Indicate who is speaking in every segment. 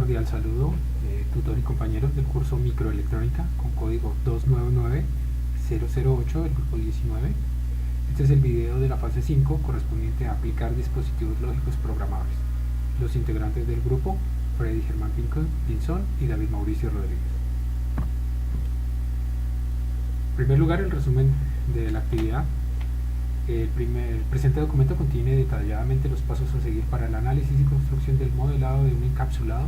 Speaker 1: cordial saludo, tutor y compañeros del curso Microelectrónica con código 299008 del grupo 19. Este es el video de la fase 5 correspondiente a aplicar dispositivos lógicos programables. Los integrantes del grupo: Freddy Germán Pinzón y David Mauricio Rodríguez. En primer lugar, el resumen de la actividad. El presente documento contiene detalladamente los pasos a seguir para el análisis y construcción del modelado de un encapsulado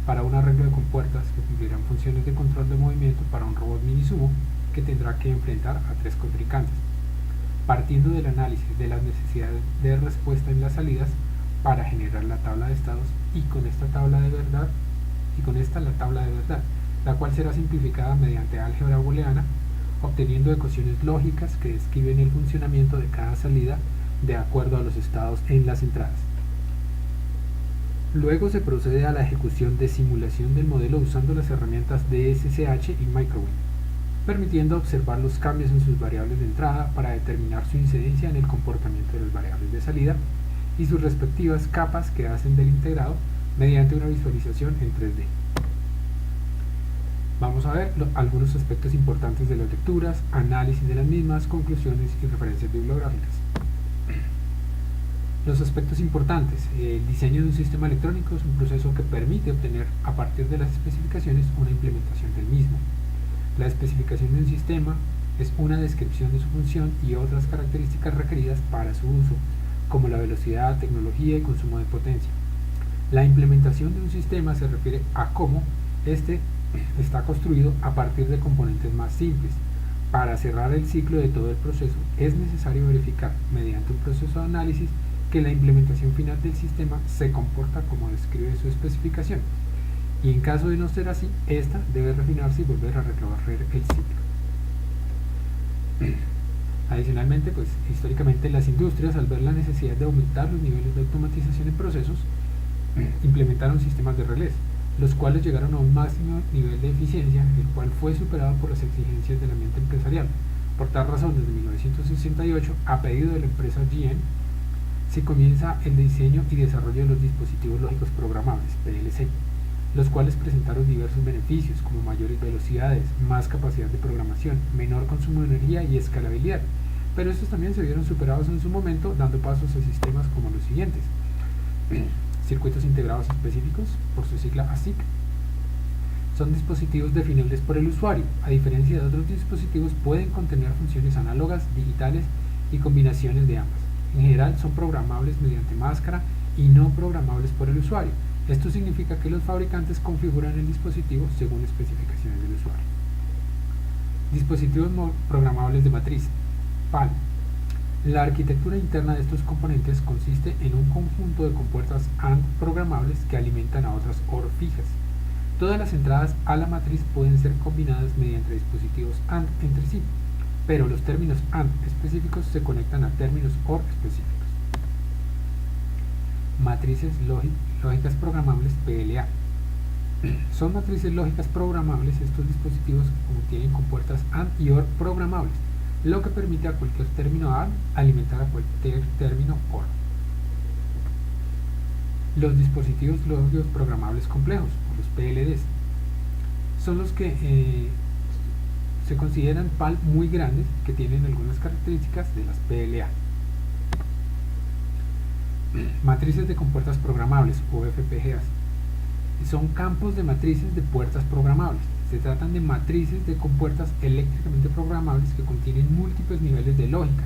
Speaker 1: para un arreglo de compuertas que cumplirán funciones de control de movimiento para un robot mini sumo que tendrá que enfrentar a 3 contrincantes. Partiendo del análisis de las necesidades de respuesta en las salidas para generar la tabla de estados y con esta la tabla de verdad, la cual será simplificada mediante álgebra booleana, obteniendo ecuaciones lógicas que describen el funcionamiento de cada salida de acuerdo a los estados en las entradas. Luego se procede a la ejecución de simulación del modelo usando las herramientas de SSH y Microwin, permitiendo observar los cambios en sus variables de entrada para determinar su incidencia en el comportamiento de las variables de salida y sus respectivas capas que hacen del integrado mediante una visualización en 3D. Vamos a ver algunos aspectos importantes de las lecturas, análisis de las mismas, conclusiones y referencias bibliográficas. Los aspectos importantes: el diseño de un sistema electrónico es un proceso que permite obtener a partir de las especificaciones una implementación del mismo. La especificación de un sistema es una descripción de su función y otras características requeridas para su uso, como la velocidad, tecnología y consumo de potencia. La implementación de un sistema se refiere a cómo éste está construido a partir de componentes más simples. Para cerrar el ciclo de todo el proceso es necesario verificar mediante un proceso de análisis que la implementación final del sistema se comporta como describe su especificación, y en caso de no ser así, esta debe refinarse y volver a recorrer el ciclo. Adicionalmente, históricamente las industrias, al ver la necesidad de aumentar los niveles de automatización en procesos, implementaron sistemas de relés, los cuales llegaron a un máximo nivel de eficiencia, el cual fue superado por las exigencias del ambiente empresarial. Por tal razón, desde 1968, a pedido de la empresa GM, se comienza el diseño y desarrollo de los dispositivos lógicos programables, PLC, los cuales presentaron diversos beneficios como mayores velocidades, más capacidad de programación, menor consumo de energía y escalabilidad, pero estos también se vieron superados en su momento, dando pasos a sistemas como los siguientes: circuitos integrados específicos, por su sigla ASIC. Son dispositivos definibles por el usuario. A diferencia de otros dispositivos, pueden contener funciones análogas, digitales y combinaciones de ambas. En general son programables mediante máscara y no programables por el usuario. Esto significa que los fabricantes configuran el dispositivo según especificaciones del usuario. Dispositivos programables de matriz, PAL. La arquitectura interna de estos componentes consiste en un conjunto de compuertas AND programables que alimentan a otras OR fijas. Todas las entradas a la matriz pueden ser combinadas mediante dispositivos AND entre sí, pero los términos AND específicos se conectan a términos OR específicos. Matrices lógicas programables, PLA. Son matrices lógicas programables estos dispositivos que contienen compuertas AND y OR programables, lo que permite a cualquier término AND alimentar a cualquier término OR. Los dispositivos lógicos programables complejos, o los PLDs, son los que se consideran PAL muy grandes, que tienen algunas características de las PLA. Matrices de compuertas programables, o FPGAs, son campos de matrices de puertas programables. Se tratan de matrices de compuertas eléctricamente programables que contienen múltiples niveles de lógica.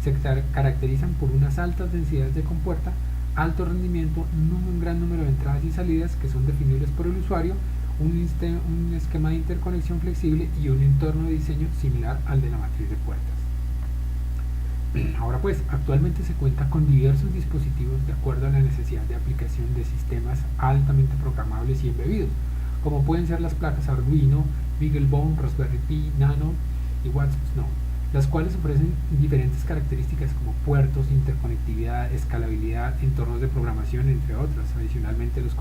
Speaker 1: Se caracterizan por unas altas densidades de compuerta, alto rendimiento, un gran número de entradas y salidas que son definibles por el usuario, un esquema de interconexión flexible y un entorno de diseño similar al de la matriz de puertas. Ahora actualmente se cuenta con diversos dispositivos de acuerdo a la necesidad de aplicación de sistemas altamente programables y embebidos, como pueden ser las placas Arduino, BeagleBone, Raspberry Pi, Nano y Watson, las cuales ofrecen diferentes características como puertos, interconectividad, escalabilidad, entornos de programación, entre otras. Adicionalmente, los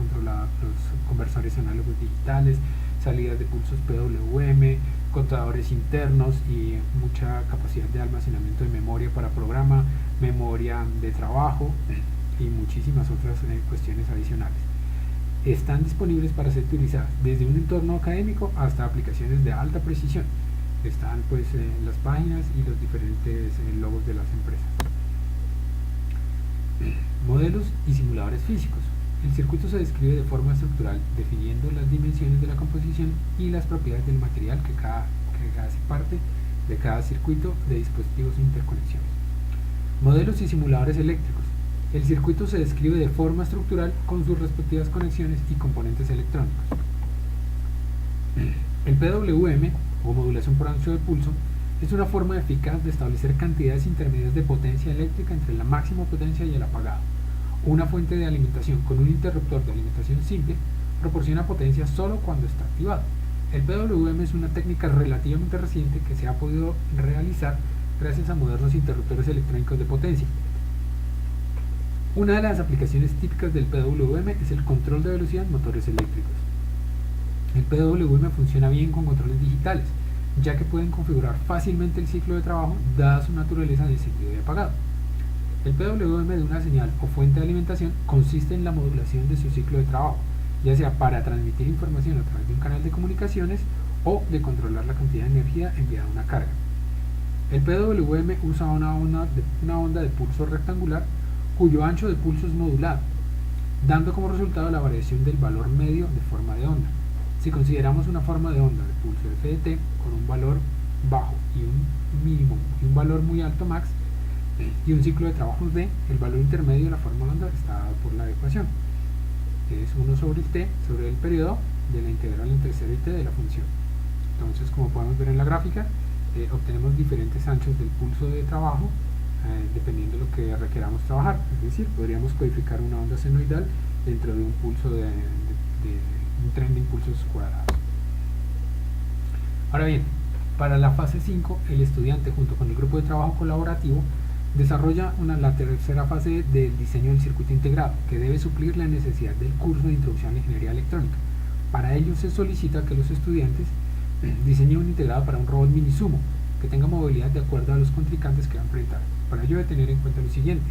Speaker 1: conversores análogos digitales, salidas de pulsos PWM, contadores internos y mucha capacidad de almacenamiento de memoria para programa, memoria de trabajo y muchísimas otras cuestiones adicionales. están disponibles para ser utilizadas desde un entorno académico hasta aplicaciones de alta precisión. Están pues las páginas y los diferentes logos de las empresas. Modelos y simuladores físicos. El circuito se describe de forma estructural, definiendo las dimensiones de la composición y las propiedades del material que hace parte de cada circuito de dispositivos e interconexiones. Modelos y simuladores eléctricos. El circuito se describe de forma estructural con sus respectivas conexiones y componentes electrónicos. El PWM, o modulación por ancho de pulso, es una forma eficaz de establecer cantidades intermedias de potencia eléctrica entre la máxima potencia y el apagado. Una fuente de alimentación con un interruptor de alimentación simple proporciona potencia solo cuando está activado. El PWM es una técnica relativamente reciente que se ha podido realizar gracias a modernos interruptores electrónicos de potencia. Una de las aplicaciones típicas del PWM es el control de velocidad en motores eléctricos. El PWM funciona bien con controles digitales, ya que pueden configurar fácilmente el ciclo de trabajo dada su naturaleza en el sentido de apagado. El PWM de una señal o fuente de alimentación consiste en la modulación de su ciclo de trabajo, ya sea para transmitir información a través de un canal de comunicaciones o de controlar la cantidad de energía enviada a una carga. El PWM usa una onda de pulso rectangular cuyo ancho de pulso es modulado, dando como resultado la variación del valor medio de forma de onda. Si consideramos una forma de onda de pulso FDT con un valor bajo y un mínimo y un valor muy alto max y un ciclo de trabajo D, el valor intermedio de la forma de onda está dado por la ecuación. Es 1 sobre el t sobre el periodo de la integral entre 0 y t de la función. Entonces, como podemos ver en la gráfica, obtenemos diferentes anchos del pulso de trabajo dependiendo de lo que requeramos trabajar. Es decir, podríamos codificar una onda senoidal dentro de un pulso de un tren de impulsos cuadrados. Ahora bien, para la fase 5, el estudiante junto con el grupo de trabajo colaborativo desarrolla la tercera fase del diseño del circuito integrado, que debe suplir la necesidad del curso de introducción a la ingeniería electrónica. Para ello se solicita que los estudiantes diseñen un integrado para un robot minisumo que tenga movilidad de acuerdo a los contrincantes que va a enfrentar. Para ello debe tener en cuenta lo siguiente: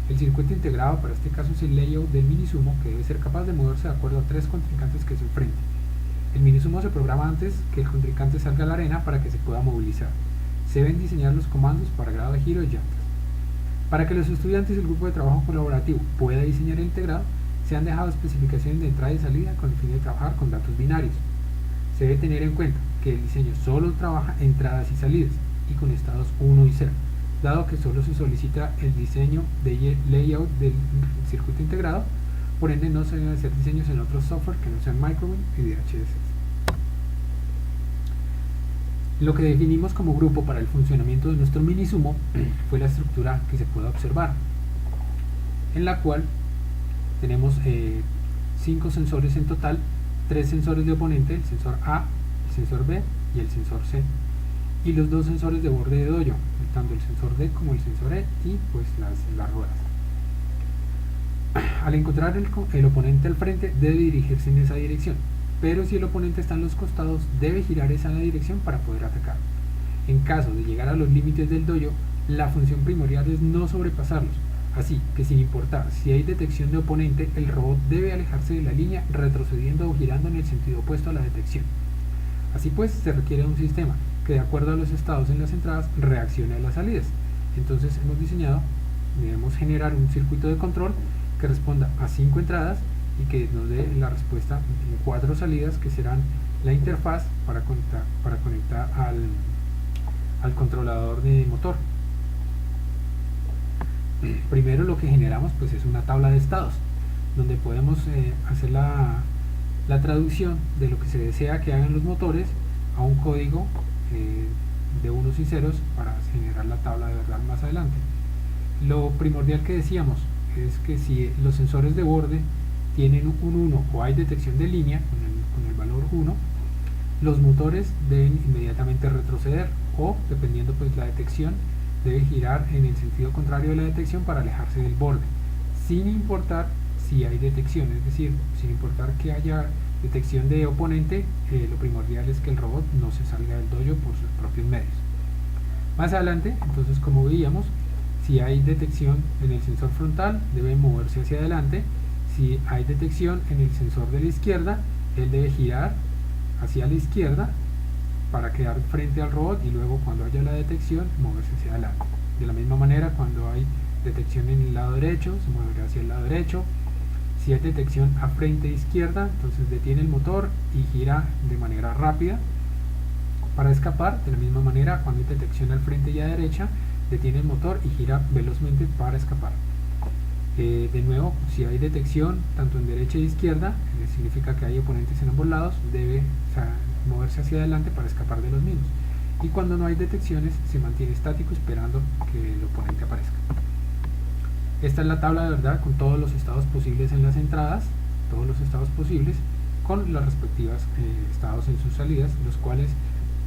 Speaker 1: el circuito integrado para este caso es el layout del minisumo, que debe ser capaz de moverse de acuerdo a 3 contrincantes que se enfrenten. El minisumo se programa antes que el contrincante salga a la arena para que se pueda movilizar. Se deben diseñar los comandos para grado de giro y llantas. Para que los estudiantes y el grupo de trabajo colaborativo pueda diseñar el integrado, se han dejado especificaciones de entrada y salida con el fin de trabajar con datos binarios. Se debe tener en cuenta que el diseño solo trabaja entradas y salidas y con estados 1 y 0, dado que solo se solicita el diseño de layout del circuito integrado, por ende no se deben hacer diseños en otros software que no sean Microwin y DHS. Lo que definimos como grupo para el funcionamiento de nuestro minisumo fue la estructura que se puede observar, en la cual tenemos 5 sensores en total, 3 sensores de oponente, el sensor A, el sensor B y el sensor C, y los 2 sensores de borde de doyo, tanto el sensor D como el sensor E, y pues las ruedas. Al encontrar el oponente al frente, debe dirigirse en esa dirección, pero si el oponente está en los costados, debe girar esa dirección para poder atacar. En caso de llegar a los límites del doyo, la función primordial es no sobrepasarlos, así que sin importar si hay detección de oponente, el robot debe alejarse de la línea retrocediendo o girando en el sentido opuesto a la detección. Así pues, se requiere un sistema que, de acuerdo a los estados en las entradas, reaccione a las salidas. Entonces debemos generar un circuito de control que responda a 5 entradas y que nos dé la respuesta en 4 salidas, que serán la interfaz para conectar al controlador de motor. Primero lo que generamos pues es una tabla de estados, donde podemos hacer la traducción de lo que se desea que hagan los motores a un código de unos y ceros para generar la tabla de verdad más adelante. Lo primordial que decíamos es que si los sensores de borde tienen un 1 o hay detección de línea con el valor 1, los motores deben inmediatamente retroceder, o dependiendo pues la detección, debe girar en el sentido contrario de la detección para alejarse del borde, sin importar si hay detección, es decir, sin importar que haya detección de oponente, lo primordial es que el robot no se salga del dojo por sus propios medios. Más adelante, entonces, como veíamos, si hay detección en el sensor frontal, debe moverse hacia adelante. Si hay detección en el sensor de la izquierda, él debe girar hacia la izquierda para quedar frente al robot y luego cuando haya la detección moverse hacia adelante. De la misma manera, cuando hay detección en el lado derecho, se moverá hacia el lado derecho. Si hay detección a frente izquierda, entonces detiene el motor y gira de manera rápida para escapar. De la misma manera, cuando hay detección al frente y a derecha, detiene el motor y gira velozmente para escapar. De nuevo, si hay detección tanto en derecha e izquierda, significa que hay oponentes en ambos lados, debe moverse hacia adelante para escapar de los mismos. Y cuando no hay detecciones, se mantiene estático esperando que el oponente aparezca. Esta es la tabla de verdad con todos los estados posibles en las entradas, todos los estados posibles, con las respectivas estados en sus salidas, los cuales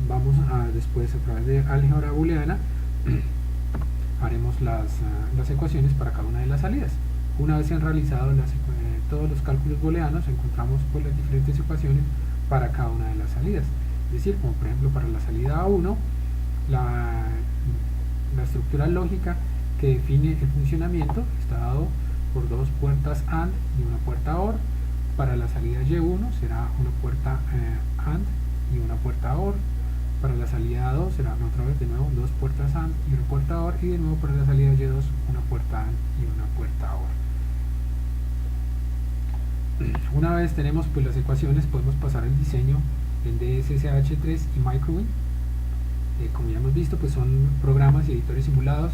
Speaker 1: vamos a después a través de álgebra booleana haremos las ecuaciones para cada una de las salidas. Una vez se han realizado todos los cálculos booleanos, encontramos pues las diferentes ecuaciones para cada una de las salidas. Es decir, como por ejemplo para la salida A1, la estructura lógica que define el funcionamiento está dado por dos puertas AND y una puerta OR. Para la salida Y1 será una puerta AND y una puerta OR. Para la salida A2 será otra vez de nuevo dos puertas AND y una puerta OR, y de nuevo para la salida Y2 una puerta AND y una puerta OR. Una vez tenemos pues las ecuaciones, podemos pasar el diseño en DSSH3 y Microwin. Como ya hemos visto, pues son programas y editores simulados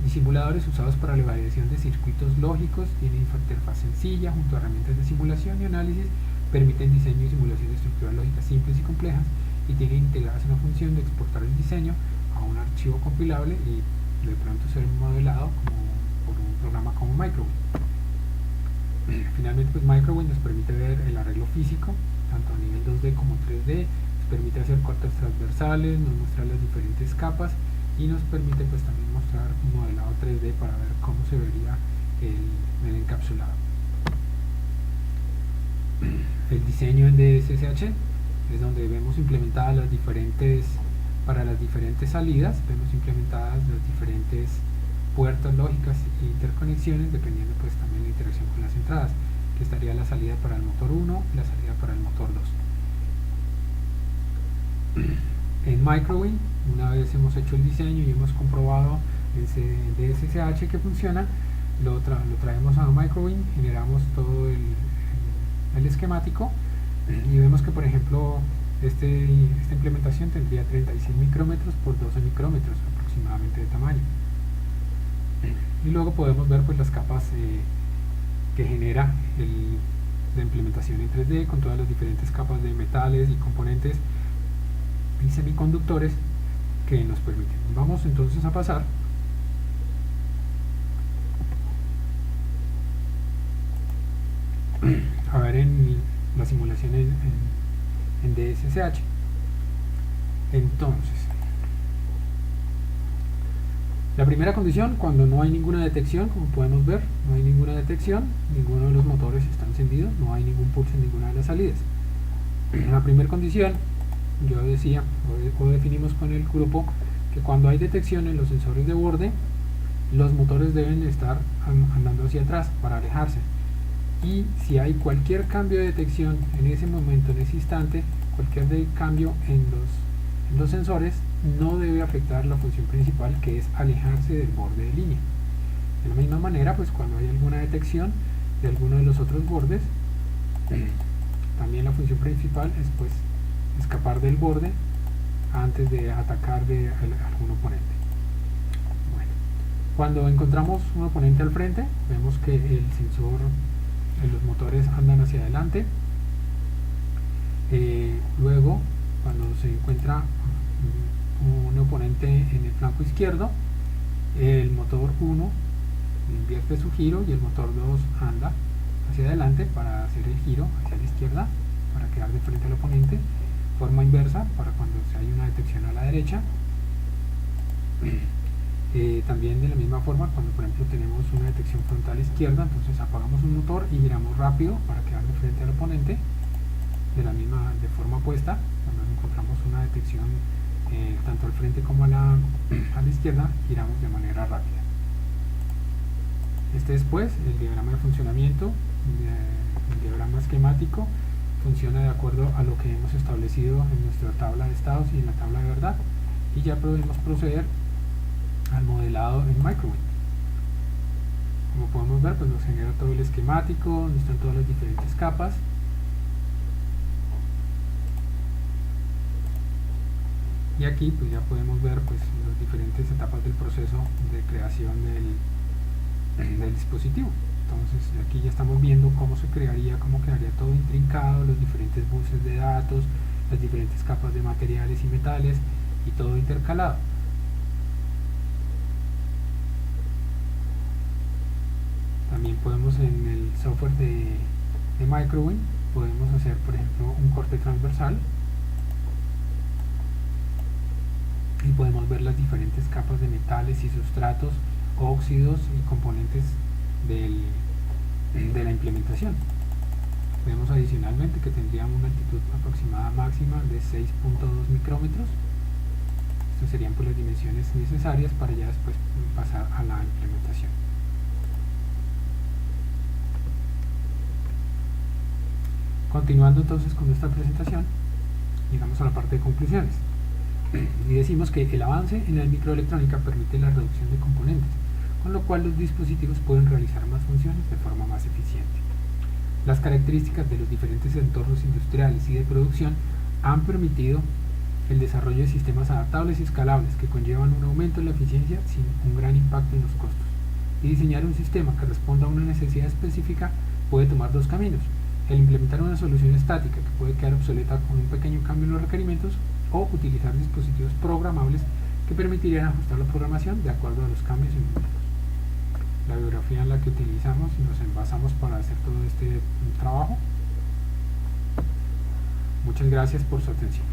Speaker 1: y simuladores usados para la validación de circuitos lógicos. Tienen interfaz sencilla junto a herramientas de simulación y análisis, permiten diseño y simulación de estructuras lógicas simples y complejas, y tienen integradas una función de exportar el diseño a un archivo compilable y de pronto ser modelado por un programa como Microwin. Finalmente, pues Microwin nos permite ver el arreglo físico tanto a nivel 2D como 3D, nos permite hacer cortes transversales, nos muestra las diferentes capas y nos permite pues también mostrar un modelado 3D para ver cómo se vería el encapsulado. El diseño en DSSH es donde vemos implementadas para las diferentes salidas, vemos implementadas las diferentes puertas lógicas e interconexiones, dependiendo pues también la interacción con las entradas, que estaría la salida para el motor 1 y la salida para el motor 2. En Microwin, una vez hemos hecho el diseño y hemos comprobado en DSSH que funciona, lo traemos a Microwin, generamos todo el esquemático y vemos que por ejemplo esta implementación tendría 36 micrómetros por 12 micrómetros aproximadamente de tamaño, y luego podemos ver pues las capas que genera la implementación en 3D con todas las diferentes capas de metales y componentes y semiconductores que nos permiten. Vamos entonces a pasar a ver en la simulación en DSSH. Entonces, la primera condición, cuando no hay ninguna detección, como podemos ver, no hay ninguna detección, ninguno de los motores está encendido, no hay ningún pulso en ninguna de las salidas. La primera condición, yo decía, o definimos con el grupo, que cuando hay detección en los sensores de borde, los motores deben estar andando hacia atrás para alejarse. Y si hay cualquier cambio de detección en ese momento, en ese instante, cualquier cambio en los sensores no debe afectar la función principal, que es alejarse del borde de línea. De la misma manera, pues cuando hay alguna detección de alguno de los otros bordes, también la función principal es pues escapar del borde antes de atacar de algún oponente. Bueno, cuando encontramos un oponente al frente, vemos que el sensor, los motores andan hacia adelante. Luego, cuando se encuentra un oponente en el flanco izquierdo, el motor 1 invierte su giro y el motor 2 anda hacia adelante para hacer el giro hacia la izquierda, para quedar de frente al oponente. Forma inversa para cuando hay una detección a la derecha. También de la misma forma, cuando por ejemplo tenemos una detección frontal izquierda, entonces apagamos un motor y giramos rápido para quedar de frente al oponente. De forma opuesta, cuando encontramos una detección tanto al frente como a la izquierda, giramos de manera rápida. Este es pues el diagrama de funcionamiento el diagrama esquemático funciona de acuerdo a lo que hemos establecido en nuestra tabla de estados y en la tabla de verdad, y ya podemos proceder al modelado en Microwind. Como podemos ver, pues nos genera todo el esquemático, donde están todas las diferentes capas. Y aquí pues ya podemos ver pues las diferentes etapas del proceso de creación del dispositivo. Entonces aquí ya estamos viendo cómo se crearía, cómo quedaría todo intrincado, los diferentes buses de datos, las diferentes capas de materiales y metales y todo intercalado. También podemos en el software de Microwind podemos hacer por ejemplo un corte transversal y podemos ver las diferentes capas de metales y sustratos, óxidos y componentes de la implementación. Vemos adicionalmente que tendríamos una altitud aproximada máxima de 6.2 micrómetros. Estas serían pues las dimensiones necesarias para ya después pasar a la implementación. Continuando entonces con nuestra presentación, llegamos a la parte de conclusiones. Y decimos que el avance en la microelectrónica permite la reducción de componentes, con lo cual los dispositivos pueden realizar más funciones de forma más eficiente. Las características de los diferentes entornos industriales y de producción han permitido el desarrollo de sistemas adaptables y escalables que conllevan un aumento en la eficiencia sin un gran impacto en los costos. Y diseñar un sistema que responda a una necesidad específica puede tomar dos caminos: el implementar una solución estática que puede quedar obsoleta con un pequeño cambio en los requerimientos, o utilizar dispositivos programables que permitirían ajustar la programación de acuerdo a los cambios en números. La bibliografía en la que utilizamos y nos envasamos para hacer todo este trabajo. Muchas gracias por su atención.